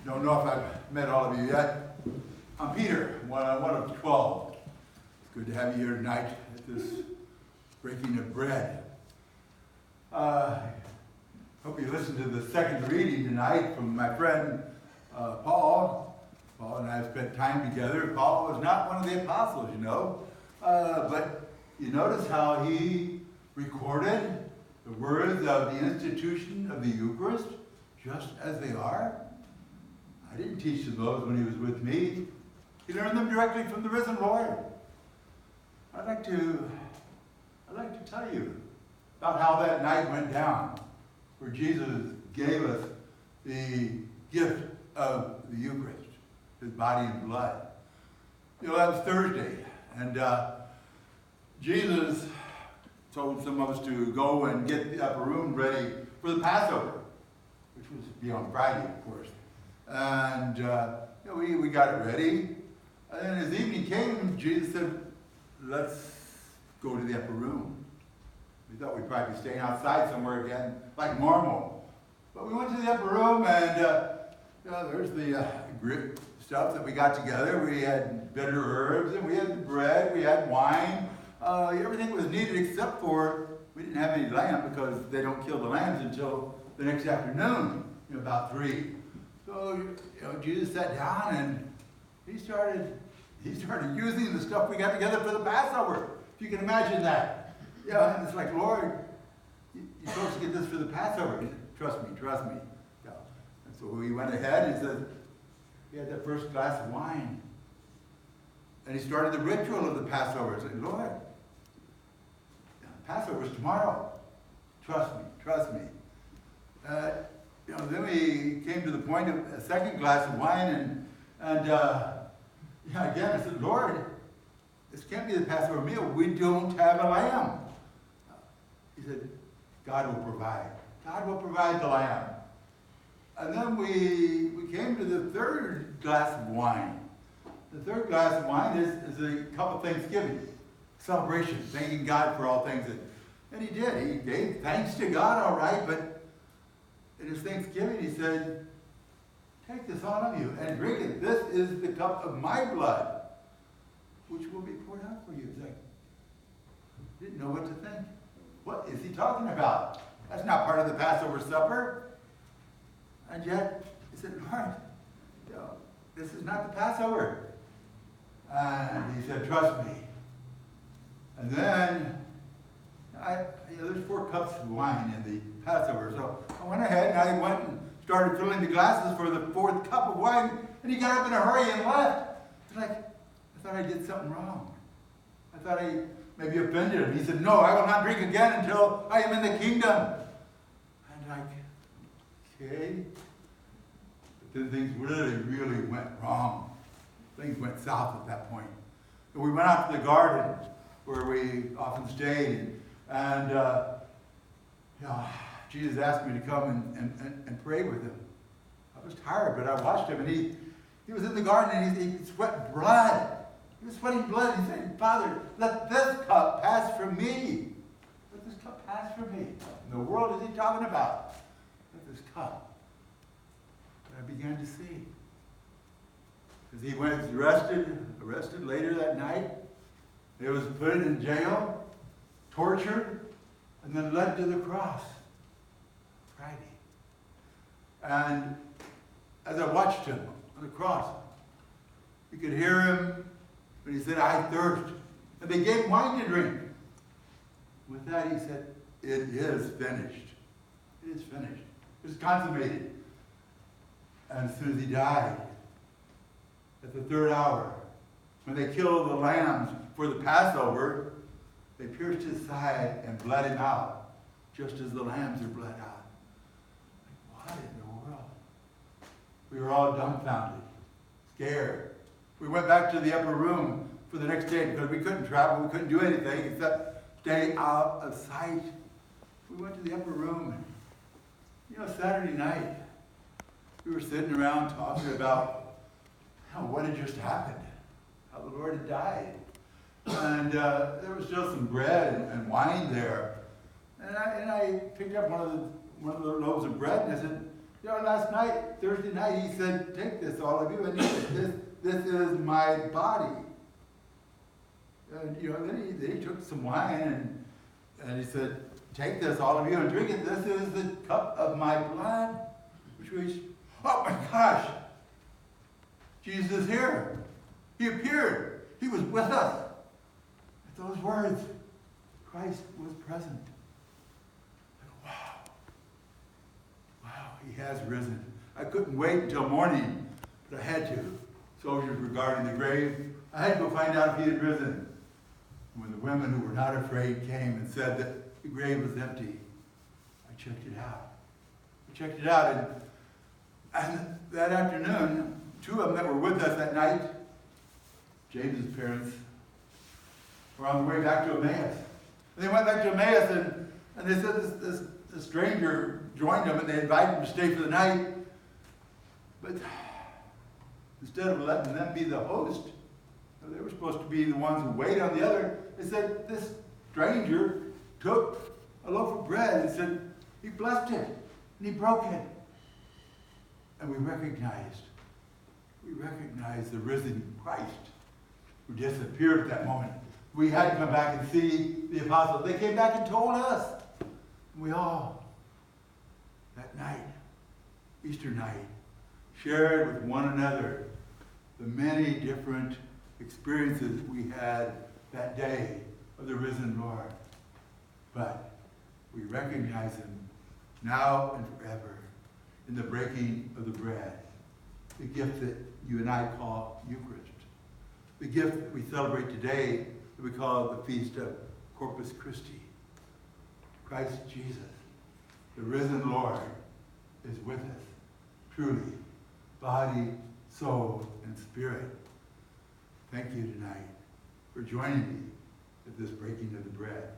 Don't know if I've met all of you yet. I'm Peter, one of 12. It's good to have you here tonight at this breaking of bread. Hope you listened to the second reading tonight from my friend Paul. Paul and I have spent time together. Paul was not one of the apostles, you know. But you notice how he recorded the words of the institution of the Eucharist just as they are. I didn't teach him those when he was with me. He learned them directly from the risen Lord. I'd like to tell you about how that night went down, where Jesus gave us the gift of the Eucharist, his body and blood. You know, that was Thursday, and Jesus told some of us to go and get the upper room ready for the Passover, which was to be on Friday, of course. And we got it ready. And then as evening came, Jesus said, let's go to the upper room. We thought we'd probably be staying outside somewhere again, like normal. But we went to the upper room, and there's the grip stuff that we got together. We had bitter herbs, and we had the bread, we had wine. Everything was needed except for, we didn't have any lamb because they don't kill the lambs until the next afternoon, about 3. So, Jesus sat down and he started using the stuff we got together for the Passover. If you can imagine that. And it's like, Lord, you're supposed to get this for the Passover. He said, trust me. And so he went ahead and he said, he had that first glass of wine. And he started the ritual of the Passover. He said, Lord, Passover's tomorrow. Trust me. Then we came to the point of a second glass of wine, and again I said, Lord, this can't be the Passover meal. We don't have a lamb. He said, God will provide. God will provide the lamb. And then we came to the third glass of wine. The third glass of wine is a cup of thanksgiving, celebration, thanking God for all things. And he did. He gave thanks to God, all right, but in his thanksgiving, he said, take this, all of you, and drink it. This is the cup of my blood, which will be poured out for you. It's like, didn't know what to think. What is he talking about? That's not part of the Passover supper. And yet, he said, Lord, this is not the Passover. And he said, trust me. And then, there's 4 cups of wine in the Passover. So I went ahead and I went and started filling the glasses for the 4th cup of wine, and he got up in a hurry and left. It's like, I thought I did something wrong. I thought I maybe offended him. He said, no, I will not drink again until I am in the kingdom. And like, okay. But then things really went wrong. Things went south at that point. So we went out to the garden where we often stayed, and Jesus asked me to come and pray with him. I was tired, but I watched him, and he was in the garden, and he sweat blood. He was sweating blood. He said, Father, let this cup pass from me. Let this cup pass from me. In the world is he talking about? Let this cup. But I began to see. Because he went arrested later that night. He was put in jail, tortured, and then led to the cross Friday. And as I watched him on the cross, you could hear him when he said, I thirst. And they gave him wine to drink. With that, he said, it is finished. It is finished. It is consummated. And as soon as he died, at the 3rd hour, when they killed the lambs for the Passover, they pierced his side and bled him out, just as the lambs are bled out. Like, what in the world? We were all dumbfounded, scared. We went back to the upper room for the next day because we couldn't travel, we couldn't do anything except stay out of sight. We went to the upper room, and Saturday night, we were sitting around talking about what had just happened, how the Lord had died. And there was still some bread and wine there. And I picked up one of the loaves of bread, and I said, You know, last night, Thursday night, he said, take this, all of you, and he said, this is my body. And, you know, then he took some wine and he said, take this, all of you, and drink it. This is the cup of my blood. Oh my gosh! Jesus is here. He appeared. He was with us. At those words, Christ was present. Like, wow, he has risen. I couldn't wait until morning, but I had to. Soldiers were guarding the grave. I had to go find out if he had risen. When the women who were not afraid came and said that the grave was empty, I checked it out. And that afternoon, two of them that were with us that night, James's parents, were on the way back to Emmaus. And they went back to Emmaus, and they said this stranger joined them, and they invited him to stay for the night. But instead of letting them be the host, they were supposed to be the ones who wait on the other. They said this stranger took a loaf of bread and said, he blessed it, and he broke it. And we recognized the risen Christ who disappeared at that moment. We had to come back and see the apostles. They came back and told us. And we all, that night, Easter night, shared with one another the many different experiences we had that day of the risen Lord. But we recognize him now and forever in the breaking of the bread, the gift that you and I call Eucharist, the gift that we celebrate today that we call the feast of Corpus Christi. Christ Jesus, the risen Lord, is with us, truly, body, soul, and spirit. Thank you tonight for joining me at this breaking of the bread.